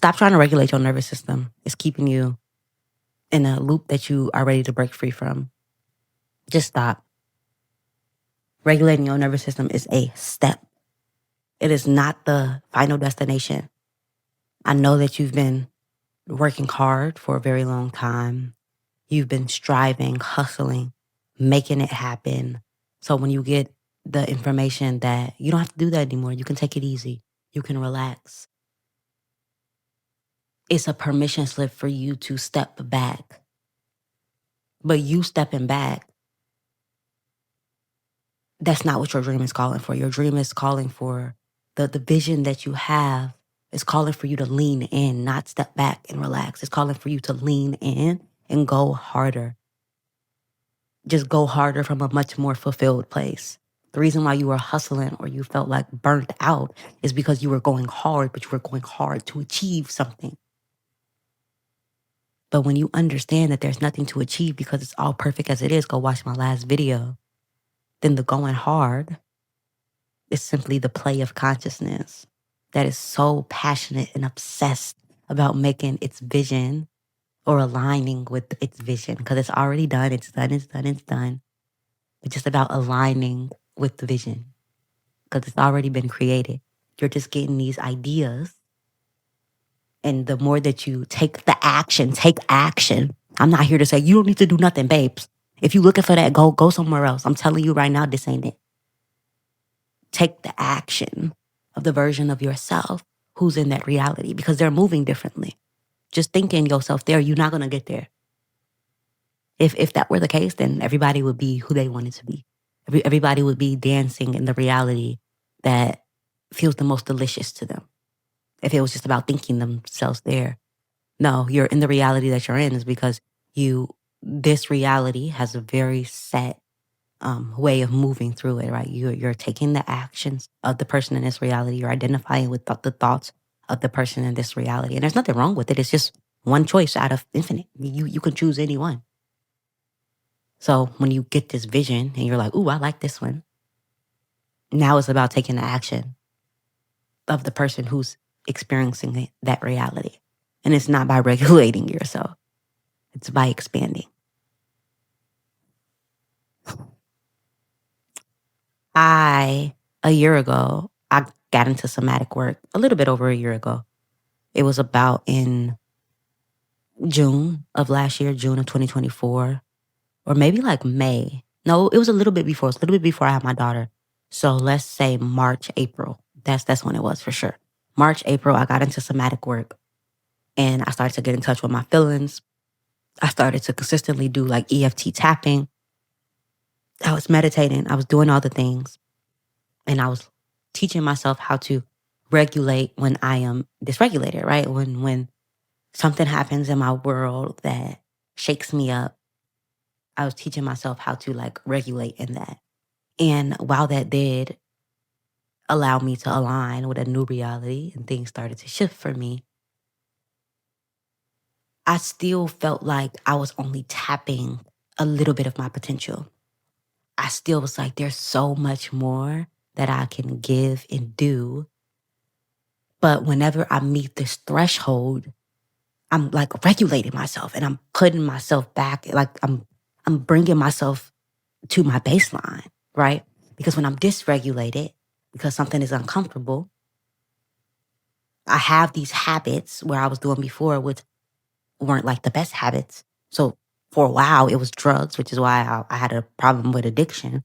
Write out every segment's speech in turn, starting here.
Stop trying to regulate your nervous system. It's keeping you in a loop that you are ready to break free from. Just stop. Regulating your nervous system is a step. It is not the final destination. I know that you've been working hard for a very long time. You've been striving, hustling, making it happen. So when you get the information that you don't have to do that anymore, you can take it easy. You can relax. It's a permission slip for you to step back. But you stepping back, that's not what your dream is calling for. Your dream is calling for the vision that you have is calling for you to lean in, not step back and relax. It's calling for you to lean in and go harder. Just go harder from a much more fulfilled place. The reason why you were hustling or you felt like burnt out is because you were going hard, but you were going hard to achieve something. But when you understand that there's nothing to achieve because it's all perfect as it is, go watch my last video, then the going hard is simply the play of consciousness that is so passionate and obsessed about making its vision or aligning with its vision because it's already done. It's done. It's just about aligning with the vision because it's already been created. You're just getting these ideas. And the more that you take action. I'm not here to say you don't need to do nothing, babes. If you're looking for that, go somewhere else. I'm telling you right now, this ain't it. Take the action of the version of yourself who's in that reality because they're moving differently. Just thinking yourself there, you're not going to get there. If that were the case, then everybody would be who they wanted to be. Everybody would be dancing in the reality that feels the most delicious to them. If it was just about thinking themselves there. No, you're in the reality that you're in is because this reality has a very set way of moving through it, right? You're taking the actions of the person in this reality. You're identifying with the thoughts of the person in this reality. And there's nothing wrong with it. It's just one choice out of infinite. You can choose any one. So when you get this vision and you're like, ooh, I like this one. Now it's about taking the action of the person who's experiencing that reality. And it's not by regulating yourself. It's by expanding. A year ago, I got into somatic work a little bit over a year ago. It was about in June of last year, June of 2024, or maybe like May. No, it was a little bit before. It was a little bit before I had my daughter. So let's say March, April. That's when it was for sure. March, April, I got into somatic work and I started to get in touch with my feelings. I started to consistently do like EFT tapping. I was meditating. I was doing all the things. And I was teaching myself how to regulate when I am dysregulated, right? When something happens in my world that shakes me up, I was teaching myself how to like regulate in that. And while that did allow me to align with a new reality and things started to shift for me, I still felt like I was only tapping a little bit of my potential. I still was like, there's so much more that I can give and do. But whenever I meet this threshold, I'm like regulating myself and I'm putting myself back. Like I'm bringing myself to my baseline, right? Because when I'm dysregulated, because something is uncomfortable, I have these habits where I was doing before, which weren't like the best habits. So for a while, it was drugs, which is why I had a problem with addiction.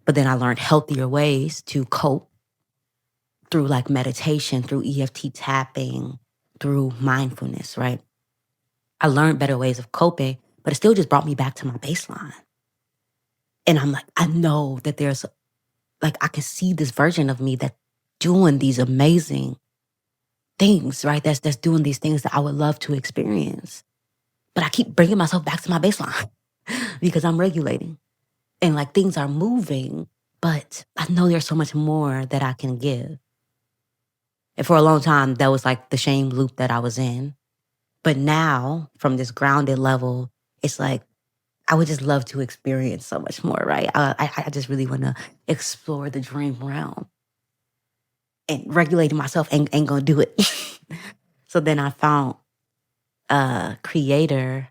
But then I learned healthier ways to cope through like meditation, through EFT tapping, through mindfulness, right? I learned better ways of coping, but it still just brought me back to my baseline. And I'm like, I know that there's like, I can see this version of me that's doing these amazing things, right? That's doing these things that I would love to experience. But I keep bringing myself back to my baseline because I'm regulating and like things are moving, but I know there's so much more that I can give. And for a long time, that was like the shame loop that I was in. But now from this grounded level, it's like, I would just love to experience so much more, right? I just really want to explore the dream realm. And regulating myself ain't gonna do it. So then I found a creator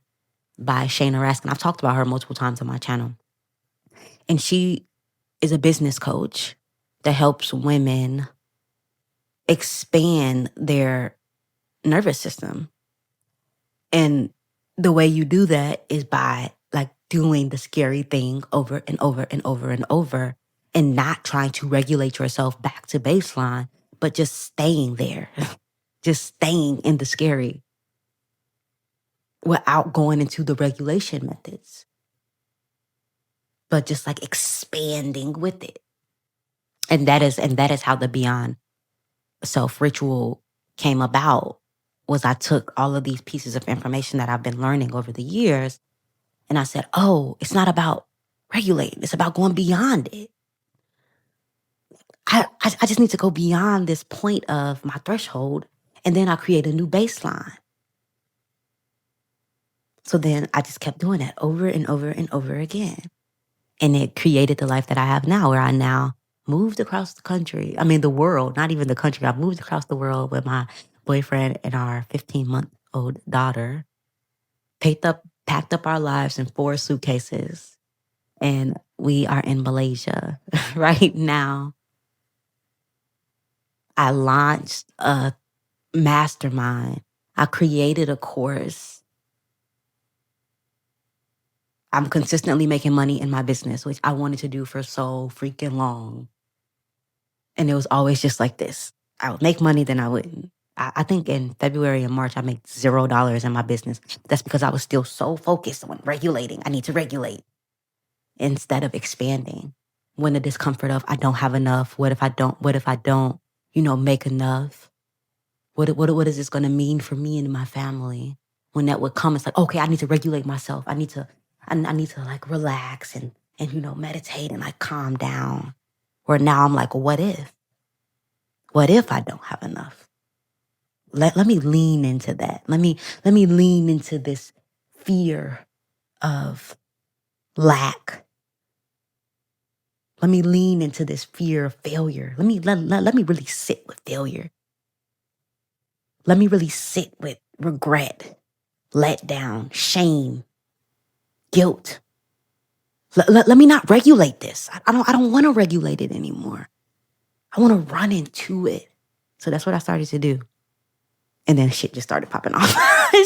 by Shayna Raskin. I've talked about her multiple times on my channel. And she is a business coach that helps women expand their nervous system. And the way you do that is by like doing the scary thing over and over and over and over and not trying to regulate yourself back to baseline, but just staying there, just staying in the scary without going into the regulation methods, but just like expanding with it. And that is how the Beyond Self ritual came about. Was I took all of these pieces of information that I've been learning over the years, and I said, oh, it's not about regulating. It's about going beyond it. I just need to go beyond this point of my threshold, and then I create a new baseline. So then I just kept doing that over and over and over again. And it created the life that I have now, where I now moved across the country. I mean, the world, not even the country. I moved across the world with my boyfriend and our 15-month-old daughter, packed up our lives in 4 suitcases, and we are in Malaysia right now. I launched a mastermind. I created a course. I'm consistently making money in my business, which I wanted to do for so freaking long. And it was always just like this. I would make money, then I wouldn't. I think in February and March, I made $0 in my business. That's because I was still so focused on regulating. I need to regulate instead of expanding. When the discomfort of I don't have enough. What if I don't? What if I don't, make enough? What is this going to mean for me and my family? When that would come, it's like, okay, I need to regulate myself. I need to like relax and meditate and like calm down. Where now I'm like, what if? What if I don't have enough? Let me lean into that. Let me lean into this fear of lack. Let me lean into this fear of failure. Let me really sit with failure. Let me really sit with regret, let down, shame, guilt. Let me not regulate this. I don't want to regulate it anymore. I want to run into it. So that's what I started to do. And then shit just started popping off.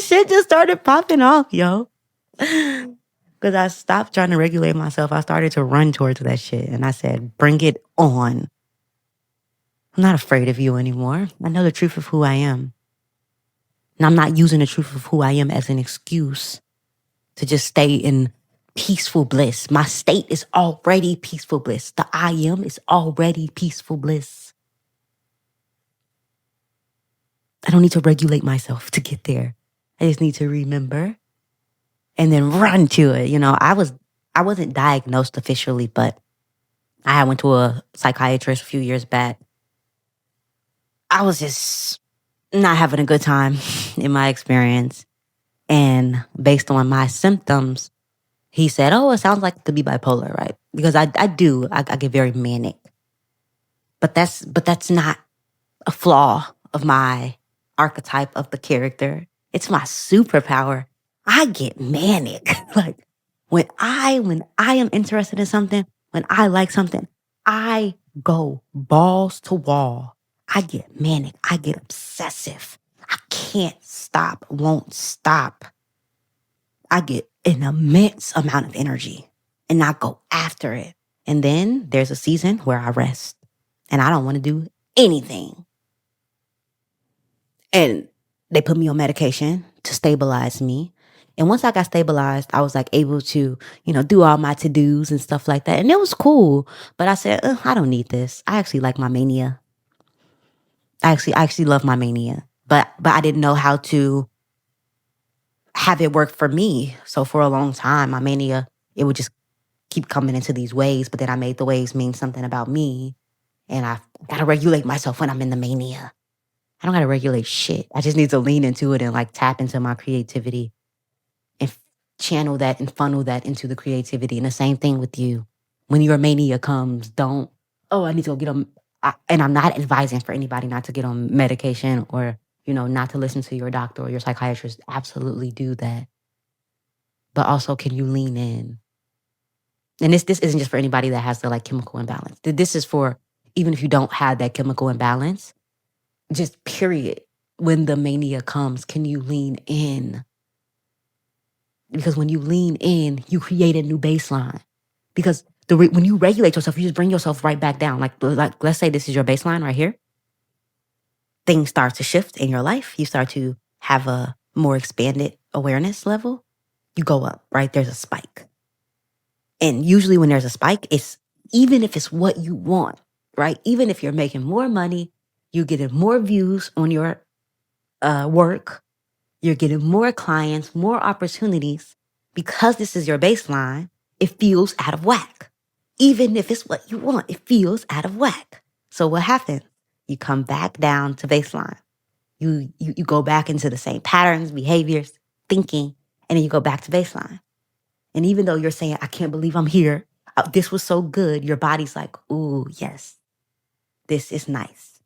Shit just started popping off, yo. Because I stopped trying to regulate myself. I started to run towards that shit. And I said, bring it on. I'm not afraid of you anymore. I know the truth of who I am. And I'm not using the truth of who I am as an excuse to just stay in peaceful bliss. My state is already peaceful bliss. The I am is already peaceful bliss. I don't need to regulate myself to get there. I just need to remember and then run to it. I wasn't diagnosed officially, but I went to a psychiatrist a few years back. I was just not having a good time in my experience. And based on my symptoms, he said, oh, it sounds like it could be bipolar, right? Because I get very manic. But that's not a flaw of my archetype of the character. It's my superpower. I get manic. Like when I am interested in something, when I like something, I go balls to wall. I get manic. I get obsessive. I can't stop, won't stop. I get an immense amount of energy and I go after it. And then there's a season where I rest and I don't want to do anything. And they put me on medication to stabilize me. And once I got stabilized, I was like able to, do all my to-dos and stuff like that. And it was cool. But I said, I don't need this. I actually like my mania. I actually love my mania. But I didn't know how to have it work for me. So for a long time, my mania, it would just keep coming into these waves. But then I made the waves mean something about me. And I got to regulate myself when I'm in the mania. I don't got to regulate shit. I just need to lean into it and like tap into my creativity and channel that and funnel that into the creativity. And the same thing with you. When your mania comes, I need to go get on. And I'm not advising for anybody not to get on medication or not to listen to your doctor or your psychiatrist. Absolutely do that. But also, can you lean in? And this isn't just for anybody that has the like chemical imbalance. This is for even if you don't have that chemical imbalance, just period. When the mania comes, can you lean in? Because when you lean in, you create a new baseline. Because when you regulate yourself, you just bring yourself right back down. Like let's say this is your baseline right here. Things start to shift in your life. You start to have a more expanded awareness level. You go up, right? There's a spike. And usually when there's a spike, it's even if it's what you want, right? Even if you're making more money, you're getting more views on your work, you're getting more clients, more opportunities. Because this is your baseline, it feels out of whack. Even if it's what you want, it feels out of whack. So what happens? You come back down to baseline. You go back into the same patterns, behaviors, thinking, and then you go back to baseline. And even though you're saying, I can't believe I'm here, this was so good, your body's like, ooh, yes, this is nice.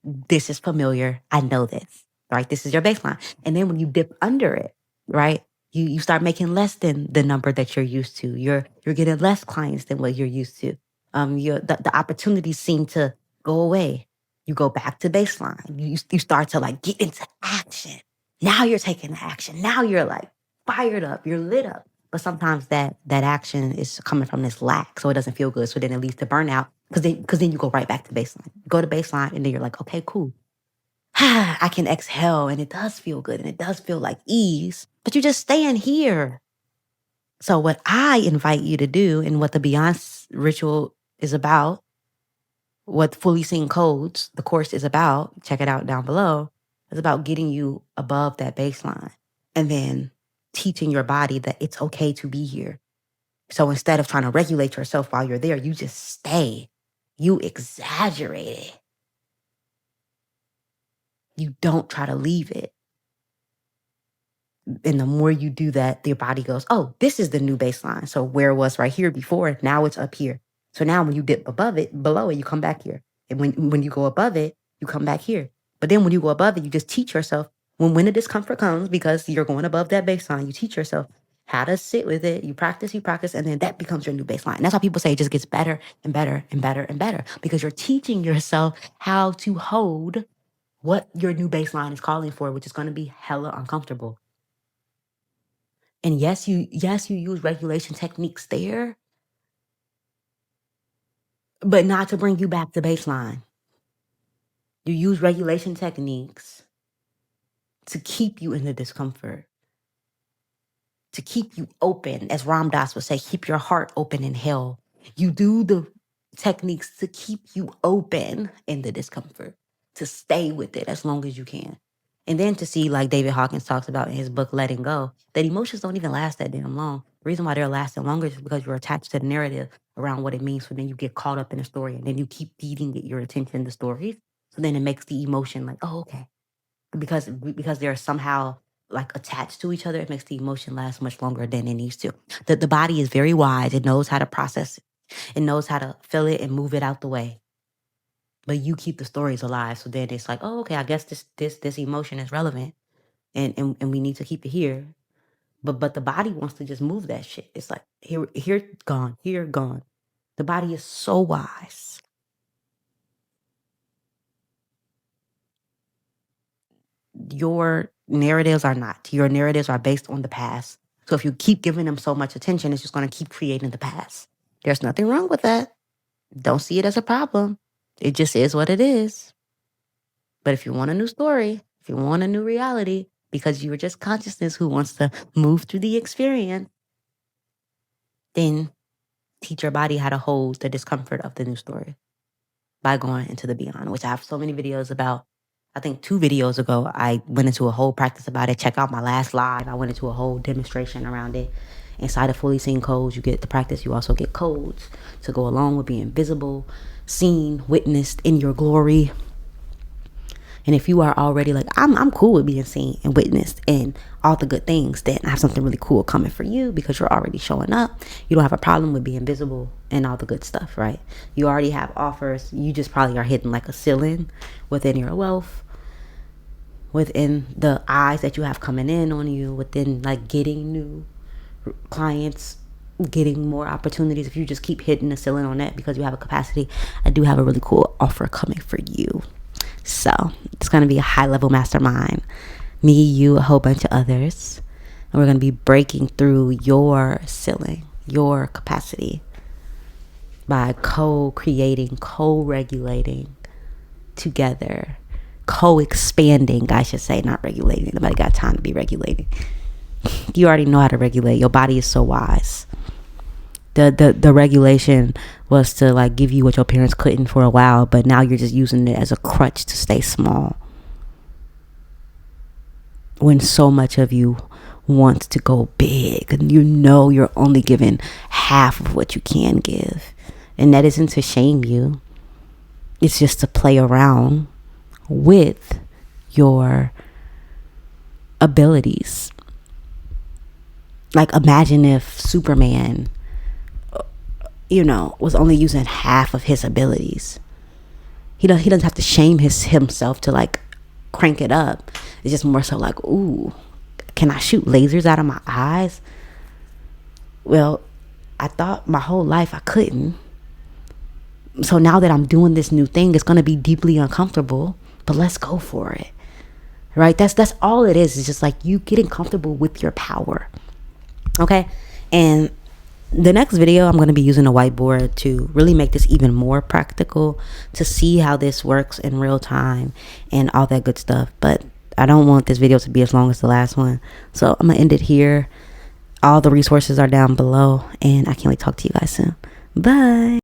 This is familiar. I know this, right? This is your baseline. And then when you dip under it, right, you start making less than the number that you're used to. You're getting less clients than what you're used to. The opportunities seem to go away. You go back to baseline. You start to like get into action. Now you're taking action. Now you're like fired up. You're lit up. But sometimes that action is coming from this lack, so it doesn't feel good. So then it leads to burnout because then you go right back to baseline. You go to baseline and then you're like, okay, cool. I can exhale and it does feel good and it does feel like ease, but you're just staying here. So what I invite you to do and what the Beyonce ritual is about, what Fully Seen Codes, the course is about, check it out down below, is about getting you above that baseline and then teaching your body that it's okay to be here. So instead of trying to regulate yourself while you're there, you just stay. You exaggerate it. You don't try to leave it. And the more you do that, your body goes, oh, this is the new baseline. So where it was right here before, now it's up here. So now when you dip above it, below it, you come back here. And when you go above it, you come back here. But then when you go above it, you just teach yourself when the discomfort comes, because you're going above that baseline, you teach yourself how to sit with it. You practice, and then that becomes your new baseline. And that's why people say it just gets better and better and better and better, because you're teaching yourself how to hold what your new baseline is calling for, which is going to be hella uncomfortable. And yes, you use regulation techniques there, but not to bring you back to baseline. You use regulation techniques to keep you in the discomfort, to keep you open. As Ram Dass would say, keep your heart open in hell. You do the techniques to keep you open in the discomfort, to stay with it as long as you can. And then to see, like David Hawkins talks about in his book, Letting Go, that emotions don't even last that damn long. The reason why they're lasting longer is because you're attached to the narrative around what it means. So then you get caught up in the story and then you keep feeding it your attention to stories. So then it makes the emotion like, oh, okay. Because they're somehow like attached to each other, it makes the emotion last much longer than it needs to. The body is very wise. It knows how to process it. It knows how to feel it and move it out the way. But you keep the stories alive. So then it's like, oh, okay, I guess this emotion is relevant and we need to keep it here. But the body wants to just move that shit. It's like here gone, here gone. The body is so wise. Your narratives are not. Your narratives are based on the past. So if you keep giving them so much attention, it's just going to keep creating the past. There's nothing wrong with that. Don't see it as a problem. It just is what it is. But if you want a new story, if you want a new reality, because you are just consciousness who wants to move through the experience, then teach your body how to hold the discomfort of the new story by going into the beyond, which I have so many videos about. I think 2 videos ago, I went into a whole practice about it. Check out my last live. I went into a whole demonstration around it. Inside of Fully Seen Codes, you get the practice. You also get codes to go along with being visible, seen, witnessed in your glory. And if you are already like, I'm cool with being seen and witnessed and all the good things, then I have something really cool coming for you, because you're already showing up. You don't have a problem with being visible and all the good stuff, right? You already have offers. You just probably are hitting like a ceiling within your wealth, within the eyes that you have coming in on you, within like getting new clients, getting more opportunities. If you just keep hitting the ceiling on that because you have a capacity, I do have a really cool offer coming for you. So it's going to be a high level mastermind, me, you, a whole bunch of others, and we're going to be breaking through your ceiling, your capacity, by co-creating, co-regulating together, co-expanding, I should say, not regulating. Nobody got time to be regulating. You already know how to regulate. Your body is so wise. The regulation was to like give you what your parents couldn't for a while, but now you're just using it as a crutch to stay small. When so much of you wants to go big, and you know you're only giving half of what you can give. And that isn't to shame you. It's just to play around with your abilities. Like, imagine if Superman, was only using half of his abilities. He doesn't have to shame himself to like crank it up. It's just more so like, ooh, can I shoot lasers out of my eyes? Well, I thought my whole life I couldn't. So now that I'm doing this new thing, it's going to be deeply uncomfortable, but let's go for it. Right? That's all it is. It's just like you getting comfortable with your power. Okay? And the next video, I'm going to be using a whiteboard to really make this even more practical, to see how this works in real time and all that good stuff. But I don't want this video to be as long as the last one. So I'm going to end it here. All the resources are down below, and I can't wait to talk to you guys soon. Bye.